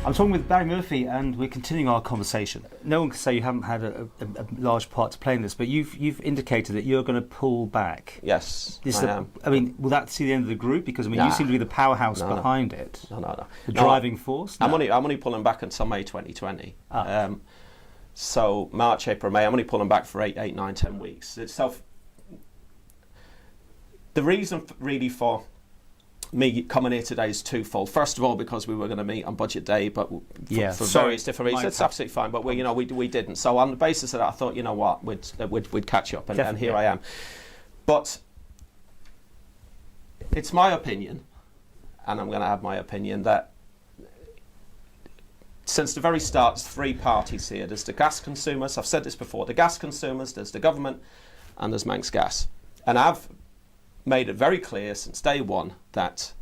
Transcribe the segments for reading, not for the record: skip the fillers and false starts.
I'm talking with Barry Murphy, and we're continuing our conversation. No one can say you haven't had a large part to play in this, but you've indicated that you're going to pull back. Yes, I am. I mean, will that see the end of the group? Because I mean, you seem to be the powerhouse behind it. No. The driving force. I'm only pulling back until May 2020. So March, April, May. I'm only pulling back for 8, 9, 10 weeks. The reason really for me coming here today is twofold. First of all, because we were going to meet on budget day, but for various different reasons, it's absolutely fine. But we didn't. So on the basis of that, I thought, you know what, we'd catch up, and here I am. But it's my opinion, and I'm going to have my opinion, that since the very start, there's three parties here. There's the gas consumers. I've said this before. The gas consumers. There's the government, and there's Manx Gas. And I've made it very clear since day one that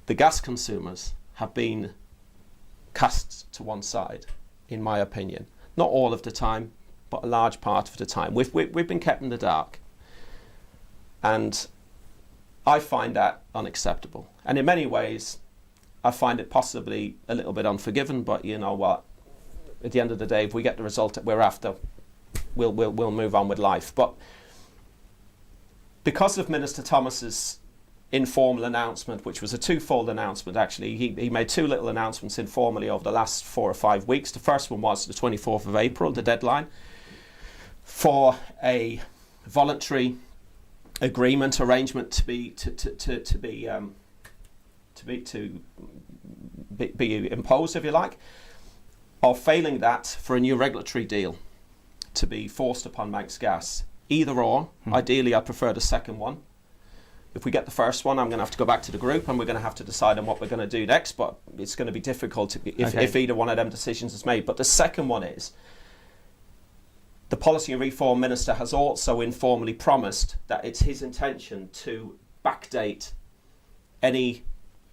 the gas consumers have been cast to one side, in my opinion. Not all of the time, but a large part of the time. We've been kept in the dark. And I find that unacceptable. And in many ways, I find it possibly a little bit unforgiving, but you know what? At the end of the day, if we get the result that we're after, we'll move on with life. But because of Minister Thomas's informal announcement, which was a twofold announcement actually, he made two little announcements informally over the last 4 or 5 weeks. The first one was the 24th of April, the deadline for a voluntary arrangement to be imposed, if you like, or failing that, for a new regulatory deal to be forced upon Manx Gas. Either or. Ideally, I prefer the second one. If we get the first one, I'm going to have to go back to the group and we're going to have to decide on what we're going to do next, but it's going to be difficult if either one of them decisions is made. But the second one is, the Policy and Reform Minister has also informally promised that it's his intention to backdate any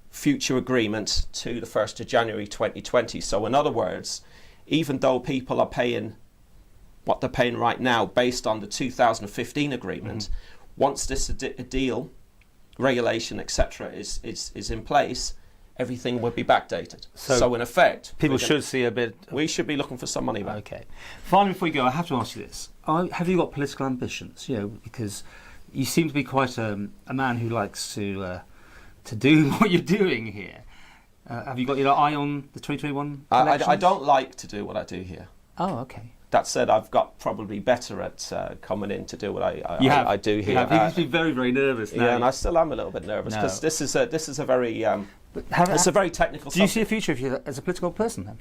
future agreement to the 1st of January 2020. So in other words, even though people are paying what they're paying right now based on the 2015 agreement, once this deal, regulation, etc. is in place, everything will be backdated. So in effect, people should see a bit. We should be looking for some money back. Okay. Finally, before we go, I have to ask you this: have you got political ambitions? You know, because you seem to be quite a man who likes to do what you're doing here. Have you got your eye on the 2021 elections? I don't like to do what I do here. Oh, okay. That said, I've got probably better at coming in to do what I do here. You must be very, very nervous now. Yeah, and I still am a little bit nervous because this is a very it's a very technical. Do you see a future of you as a political person then?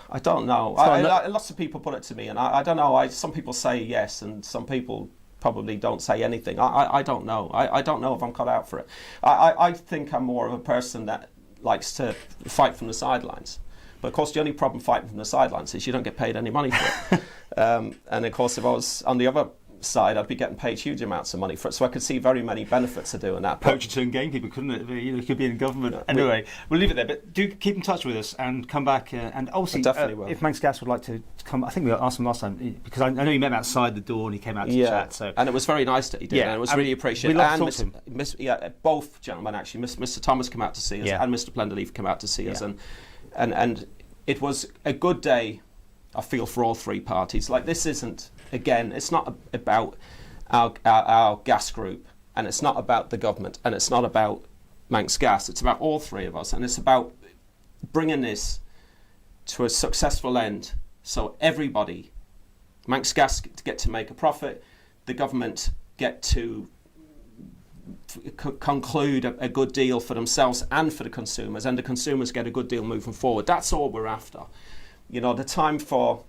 I don't know. Lots of people put it to me, and I don't know. Some people say yes, and some people probably don't say anything. I don't know. I don't know if I'm cut out for it. I think I'm more of a person that likes to fight from the sidelines. But of course, the only problem fighting from the sidelines is you don't get paid any money for it. And of course, if I was on the other side, I'd be getting paid huge amounts of money for it. So I could see very many benefits of doing that. Poacher turned gamekeeper, couldn't it? You could be in government. Anyway, we'll leave it there. But do keep in touch with us and come back. And obviously, if Manx Gas would like to come, I think we asked him last time, because I know you met him outside the door and he came out to chat. So. And it was very nice that he did. Yeah, and it was really appreciated. We love to talk to him. Both gentlemen actually. Mr. Thomas came out to see us, and Mr. Plenderleaf came out to see us, and it was a good day, I feel, for all three parties. Like, this isn't, again, it's not about our gas group, and it's not about the government, and it's not about Manx Gas. It's about all three of us, and it's about bringing this to a successful end so everybody, Manx Gas get to make a profit, the government get to conclude a good deal for themselves and for the consumers, and the consumers get a good deal moving forward. That's all we're after. You know, the time for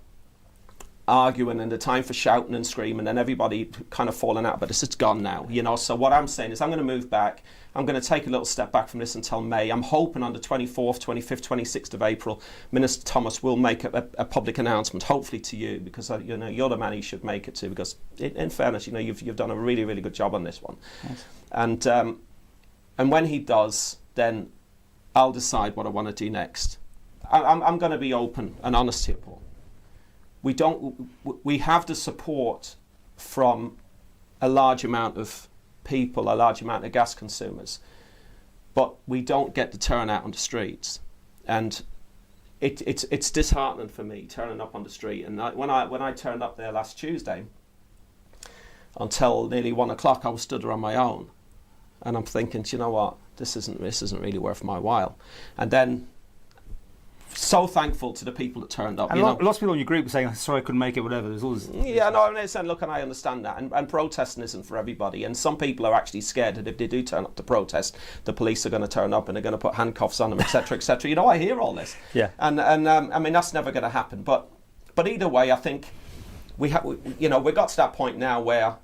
arguing and the time for shouting and screaming and everybody kind of falling out, but it's gone now, you know. So what I'm saying is I'm going to move back. I'm going to take a little step back from this until May. I'm hoping on the 24th, 25th, 26th of April, Minister Thomas will make a public announcement, hopefully to you, because you know, you're the man he should make it to, because in fairness, you know, you've done a really, really good job on this one. Yes. And when he does, then I'll decide what I want to do next. I'm going to be open and honest here, Paul. We have the support from a large amount of people, a large amount of gas consumers, but we don't get the turnout on the streets. and it's disheartening for me turning up on the street. And when I turned up there last Tuesday, until nearly 1 o'clock, I was stood there on my own, and I'm thinking, do you know what, this isn't really worth my while. And then, so thankful to the people that turned up. And lots of people in your group were saying, sorry I couldn't make it, whatever. There's always... Yeah, no, I'm saying, look, and I understand that. And protesting isn't for everybody. And some people are actually scared that if they do turn up to protest, the police are going to turn up and they're going to put handcuffs on them, etc., etc. You know, I hear all this. Yeah. And I mean, that's never going to happen. But either way, I think we got to that point now where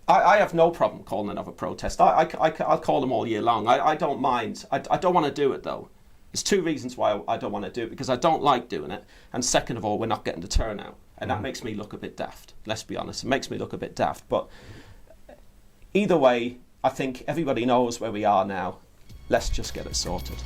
I have no problem calling another protest. I'll call them all year long. I don't mind. I don't want to do it, though. There's two reasons why I don't want to do it, because I don't like doing it, and second of all, we're not getting the turnout, and that makes me look a bit daft. Let's be honest, it makes me look a bit daft. But either way, I think everybody knows where we are now. Let's just get it sorted.